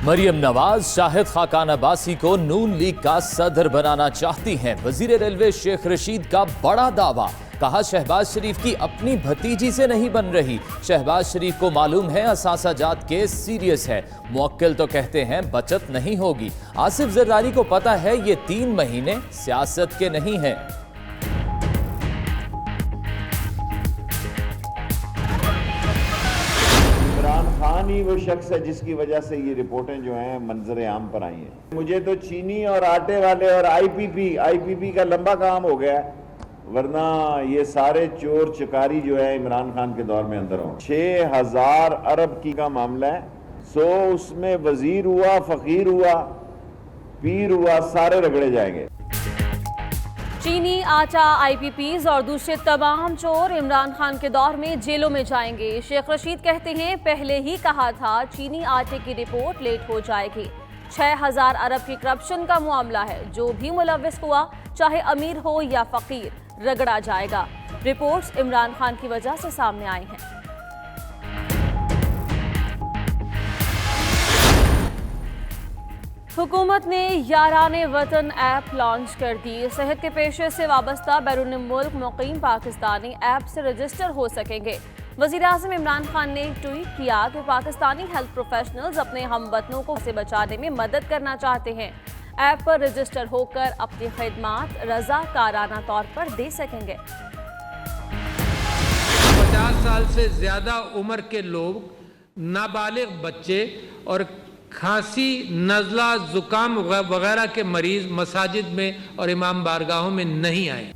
مریم نواز شاہد خاقان عباسی کو نون لیگ کا صدر بنانا چاہتی ہیں۔ وزیر ریلوے شیخ رشید کا بڑا دعویٰ، کہا شہباز شریف کی اپنی بھتیجی سے نہیں بن رہی۔ شہباز شریف کو معلوم ہے اثاثہ جات کیس سیریس ہے، موکل تو کہتے ہیں بچت نہیں ہوگی۔ آصف زرداری کو پتہ ہے یہ 3 مہینے سیاست کے نہیں ہیں۔ عمران خان ہی وہ شخص ہے جس کی وجہ سے یہ رپورٹیں جو ہیں منظر عام پر آئی ہیں۔ مجھے تو چینی اور آٹے والے اور آئی پی پی کا لمبا کام ہو گیا ہے، ورنہ یہ سارے چور چکاری جو ہے عمران خان کے دور میں اندر ہوں۔ 6000 ارب کی کا معاملہ ہے، سو اس میں وزیر ہوا، فقیر ہوا، پیر ہوا، سارے رگڑے جائیں گے۔ چینی، آٹا، آئی پی پیز اور دوسرے تمام چور عمران خان کے دور میں جیلوں میں جائیں گے۔ شیخ رشید کہتے ہیں پہلے ہی کہا تھا چینی آٹے کی رپورٹ لیٹ ہو جائے گی۔ 6000 ارب کی کرپشن کا معاملہ ہے، جو بھی ملوث ہوا چاہے امیر ہو یا فقیر رگڑا جائے گا۔ رپورٹس عمران خان کی وجہ سے سامنے آئی ہیں۔ حکومت نے یاران وطن ایپ لانچ کر دی۔ صحت کے پیشے سے وابستہ بیرون ملک مقیم پاکستانی ایپ سے رجسٹر ہو سکیں گے۔ وزیر اعظم عمران خان نے ٹویٹ کیا کہ پاکستانی ہیلتھ پروفیشنلز اپنے ہم وطنوں کو سے بچانے میں مدد کرنا چاہتے ہیں، ایپ پر رجسٹر ہو کر اپنی خدمات رضاکارانہ طور پر دے سکیں گے۔ 50 سال سے زیادہ عمر کے لوگ، نابالغ بچے اور کھانسی، نزلہ، زکام وغیرہ کے مریض مساجد میں اور امام بارگاہوں میں نہیں آئے۔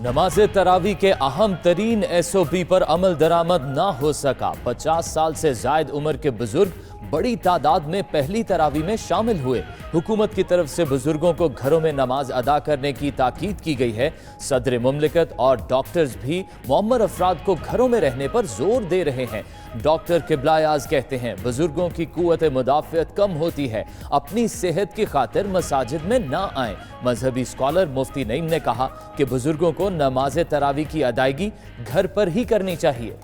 نماز تراویح کے اہم ترین SOP پر عمل درآمد نہ ہو سکا۔ 50 سال سے زائد عمر کے بزرگ بڑی تعداد میں پہلی تراویح میں شامل ہوئے۔ حکومت کی طرف سے بزرگوں کو گھروں میں نماز ادا کرنے کی تاکید کی گئی ہے۔ صدر مملکت اور ڈاکٹرز بھی معمر افراد کو گھروں میں رہنے پر زور دے رہے ہیں۔ ڈاکٹر قبلہ ایاز کہتے ہیں بزرگوں کی قوت مدافعت کم ہوتی ہے، اپنی صحت کی خاطر مساجد میں نہ آئیں۔ مذہبی اسکالر مفتی نعیم نے کہا کہ بزرگوں کو نماز تراویح کی ادائیگی گھر پر ہی کرنی چاہیے۔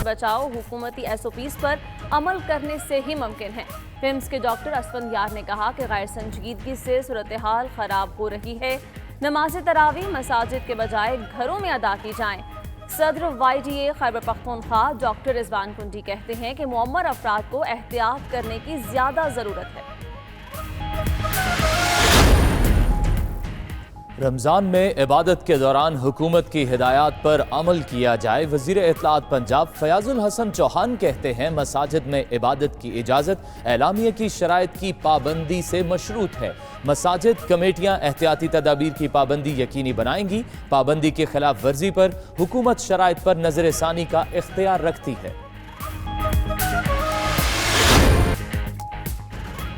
بچاؤ حکومتی SOPs پر عمل کرنے سے ہی ممکن ہے۔ فیمس کے ڈاکٹر اسفند یار نے کہا کہ غیر سنجیدگی سے صورتحال خراب ہو رہی ہے، نماز تراویح مساجد کے بجائے گھروں میں ادا کی جائیں۔ صدر YDA خیبر پختونخوا ڈاکٹر رضوان کنڈی کہتے ہیں کہ معمر افراد کو احتیاط کرنے کی زیادہ ضرورت ہے۔ رمضان میں عبادت کے دوران حکومت کی ہدایات پر عمل کیا جائے۔ وزیر اطلاعات پنجاب فیاض الحسن چوہان کہتے ہیں مساجد میں عبادت کی اجازت اعلامیے کی شرائط کی پابندی سے مشروط ہے۔ مساجد کمیٹیاں احتیاطی تدابیر کی پابندی یقینی بنائیں گی۔ پابندی کی خلاف ورزی پر حکومت شرائط پر نظر ثانی کا اختیار رکھتی ہے۔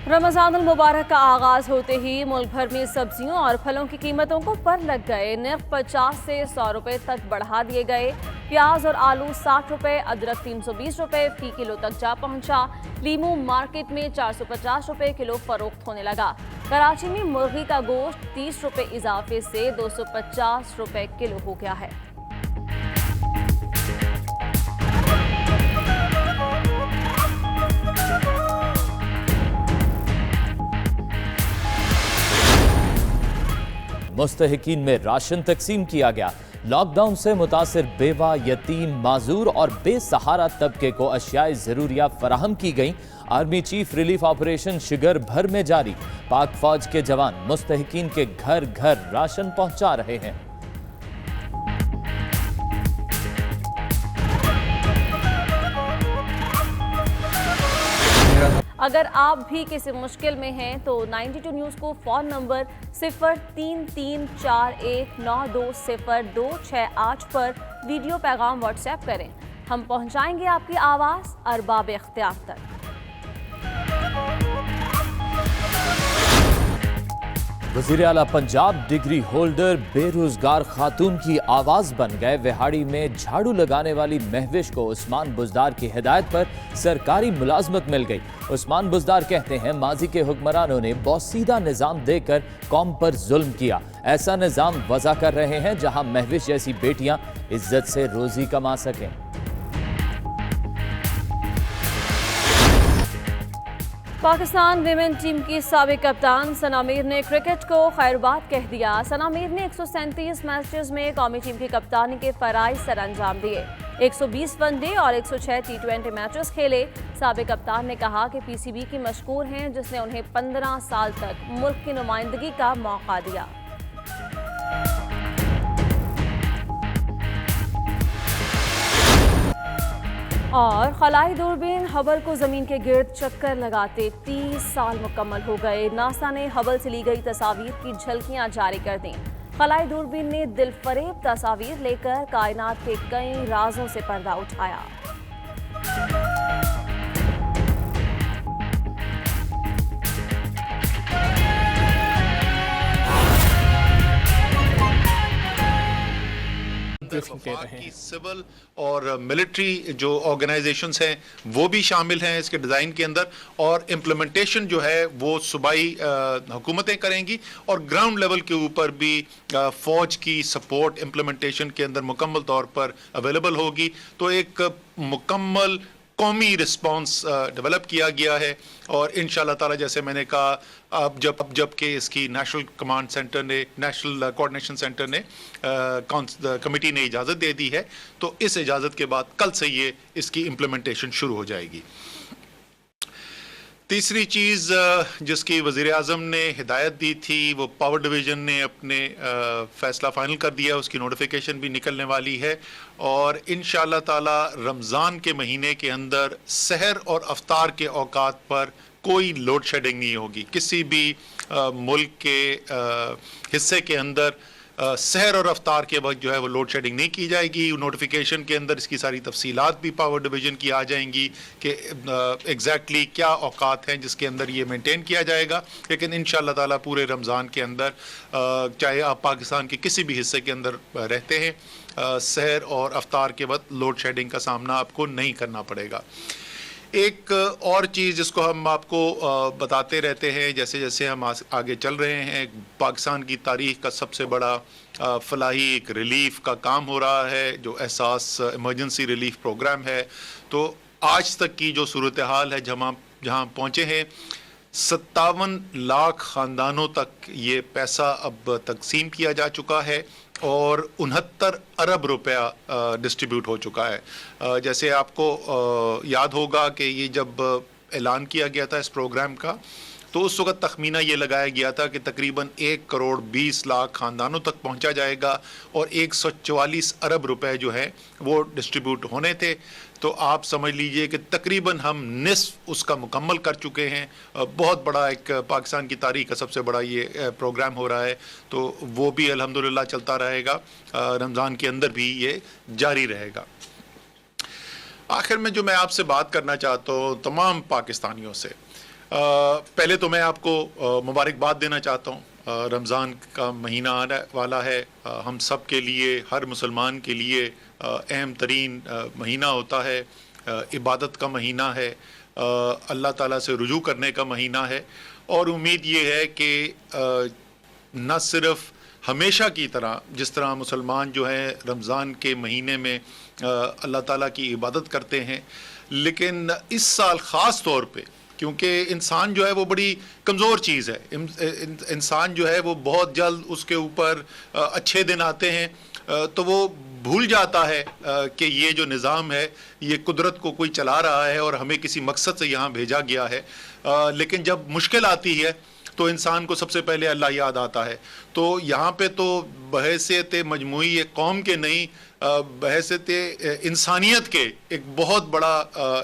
رمضان المبارک کا آغاز ہوتے ہی ملک بھر میں سبزیوں اور پھلوں کی قیمتوں کو پر لگ گئے۔ نرخ 50 سے 100 روپے تک بڑھا دیے گئے۔ پیاز اور آلو 60 روپے، ادرک 320 روپے فی کلو تک جا پہنچا۔ لیمو مارکیٹ میں 450 روپے کلو فروخت ہونے لگا۔ کراچی میں مرغی کا گوشت 30 روپے اضافے سے 250 روپے کلو ہو گیا ہے۔ مستحقین میں راشن تقسیم کیا گیا۔ لاک ڈاؤن سے متاثر بیوہ، یتیم، معذور اور بے سہارا طبقے کو اشیاء ضروریہ فراہم کی گئیں۔ Army chief relief operation sugar بھر میں جاری۔ پاک فوج کے جوان مستحقین کے گھر گھر راشن پہنچا رہے ہیں۔ اگر آپ بھی کسی مشکل میں ہیں تو 92 نیوز کو فون نمبر 033419209268 پر ویڈیو پیغام واٹس ایپ کریں۔ ہم پہنچائیں گے آپ کی آواز ارباب اختیار تک۔ وزیر اعلیٰ پنجاب ڈگری ہولڈر بے روزگار خاتون کی آواز بن گئے۔ وہاڑی میں جھاڑو لگانے والی مہوش کو عثمان بزدار کی ہدایت پر سرکاری ملازمت مل گئی۔ عثمان بزدار کہتے ہیں ماضی کے حکمرانوں نے بوسیدہ نظام دے کر قوم پر ظلم کیا، ایسا نظام وضع کر رہے ہیں جہاں مہوش جیسی بیٹیاں عزت سے روزی کما سکیں۔ पाकिस्तान विमेन टीम की साबिक कप्तान सना मीर ने क्रिकेट को खैरबाद कह दिया। सना मीर ने 137 मैचेस में कौमी टीम की कप्तानी के फराइज सर अंजाम दिए। 120 वनडे और 106 टी20 मैचेस खेले। साबिक कप्तान ने कहा कि पीसीबी की मशकूर हैं जिसने उन्हें 15 साल तक मुल्क की नुमाइंदगी का मौका दिया। और खलाई दूरबीन हबल को जमीन के गिर्द चक्कर लगाते 30 साल मुकम्मल हो गए। नासा ने हबल से ली गई तस्वीर की झलकियां जारी कर दी। खलाई दूरबीन ने दिलफरेब तस्वीर लेकर कायनात के कई राजों से पर्दा उठाया। की सिविल और मिलिट्री जो ऑर्गेनाइजेशंस हैं वो भी शामिल हैं इसके डिज़ाइन के अंदर, और इम्प्लीमेंटेशन जो है वो सूबाई हुकूमतें करेंगी और ग्राउंड लेवल के ऊपर भी फ़ौज की सपोर्ट इम्प्लीमेंटेशन के अंदर मुकम्मल तौर पर अवेलेबल होगी। तो एक मुकम्मल कौमी रिस्पांस डेवलप किया गया है और इंशाल्लाह ताला जैसे मैंने कहा अब जब कि इसकी नेशनल कमांड सेंटर ने, नेशनल कोऑर्डिनेशन सेंटर ने कमेटी ने इजाज़त दे दी है, तो इस इजाज़त के बाद कल से ये इसकी इम्प्लीमेंटेशन शुरू हो जाएगी। तीसरी चीज़ जिसकी वज़ीर आज़म ने हिदायत दी थी वो पावर डिवीज़न ने अपने फ़ैसला फ़ाइनल कर दिया, उसकी नोटिफिकेशन भी निकलने वाली है और इंशाअल्लाह ताला रमज़ान के महीने के अंदर सहर और अफ्तार के औकात पर कोई लोड शेडिंग नहीं होगी। किसी भी मुल्क के हिस्से के अंदर सहर और अफ्तार के वक्त जो है वो लोड शेडिंग नहीं की जाएगी। नोटिफिकेशन के अंदर इसकी सारी तफसीलात भी पावर डिवीज़न की आ जाएंगी कि एग्जैक्टली क्या औकात हैं जिसके अंदर ये मेंटेन किया जाएगा। लेकिन इंशाअल्लाह ताला पूरे रमज़ान के अंदर चाहे आप पाकिस्तान के किसी भी हिस्से के अंदर रहते हैं, सहर और अफ्तार के वक्त लोड शेडिंग का सामना आपको नहीं करना पड़ेगा। एक और चीज़ जिसको हम आपको बताते रहते हैं जैसे जैसे हम आगे चल रहे हैं, पाकिस्तान की तारीख़ का सबसे बड़ा फलाही एक रिलीफ का काम हो रहा है जो एहसास इमरजेंसी रिलीफ प्रोग्राम है। तो आज तक की जो सूरत हाल है जहाँ पहुँचे हैं 57 लाख ख़ानदानों तक ये पैसा अब तकसीम किया जा चुका है और 69 अरब रुपया डिस्ट्रीब्यूट हो चुका है। जैसे आपको याद होगा कि ये जब ऐलान किया गया था इस प्रोग्राम का तो उस वक्त तखमीना ये लगाया गया था कि तकरीबन 1 करोड़ 20 लाख ख़ानदानों तक पहुंचा जाएगा और 144 अरब रुपए जो है वो डिस्ट्रीब्यूट होने थे। तो आप समझ लीजिए कि तकरीबन हम निस्फ उसका मुकम्मल कर चुके हैं। बहुत बड़ा एक पाकिस्तान की तारीख़ का सबसे बड़ा ये प्रोग्राम हो रहा है, तो वो भी अल्हम्दुलिल्लाह चलता रहेगा, रमज़ान के अंदर भी ये जारी रहेगा। आखिर में जो मैं आपसे बात करना चाहता हूँ तमाम पाकिस्तानियों से, पहले तो मैं आपको मुबारकबाद देना चाहता हूँ। रमज़ान का महीना आने वाला है, हम सब के लिए, हर मुसलमान के लिए अहम तरीन महीना होता है, इबादत का महीना है, अल्लाह ताला से रुजू करने का महीना है। और उम्मीद ये है कि न सिर्फ़ हमेशा की तरह जिस तरह मुसलमान जो है रमज़ान के महीने में अल्लाह ताला की इबादत करते हैं, लेकिन इस साल ख़ास तौर पे क्योंकि इंसान जो है वो बड़ी कमज़ोर चीज़ है, इंसान जो है वो बहुत जल्द उसके ऊपर अच्छे दिन आते हैं तो वो भूल जाता है कि ये जो निज़ाम है ये कुदरत को कोई चला रहा है और हमें किसी मकसद से यहाँ भेजा गया है। लेकिन जब मुश्किल आती है तो इंसान को सबसे पहले अल्लाह याद आता है। तो यहाँ पे तो बहैसियत मजमूई एक कौम के नहीं, बहैसियत इंसानियत के एक बहुत बड़ा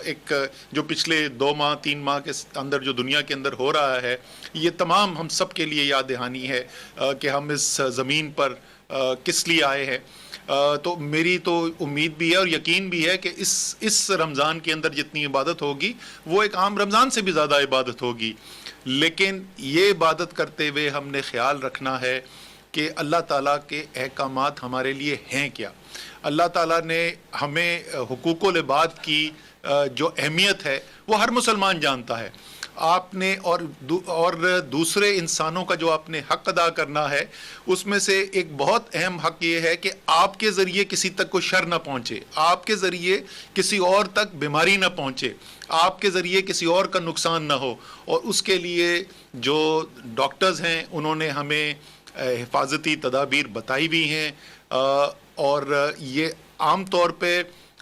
एक जो पिछले 2 माह 3 माह के अंदर जो दुनिया के अंदर हो रहा है, ये तमाम हम सब के लिए याद दहानी है कि हम इस ज़मीन पर किस लिए आए हैं। तो मेरी तो उम्मीद भी है और यकीन भी है कि इस रमज़ान के अंदर जितनी इबादत होगी वो एक आम रमज़ान से भी ज़्यादा इबादत होगी। लेकिन ये इबादत करते हुए हमने ख़्याल रखना है कि अल्लाह ताला के अहकामात हमारे लिए हैं क्या। अल्लाह ताला ने हमें हुकूकुल इबाद की जो अहमियत है वो हर मुसलमान जानता है। آپ نے اور دوسرے انسانوں کا جو آپ نے حق ادا کرنا ہے، اس میں سے ایک بہت اہم حق یہ ہے کہ آپ کے ذریعے کسی تک کوئی شر نہ پہنچے، آپ کے ذریعے کسی اور تک بیماری نہ پہنچے، آپ کے ذریعے کسی اور کا نقصان نہ ہو. اور اس کے لیے جو ڈاکٹرز ہیں انہوں نے ہمیں حفاظتی تدابیر بتائی بھی ہیں، اور یہ عام طور پہ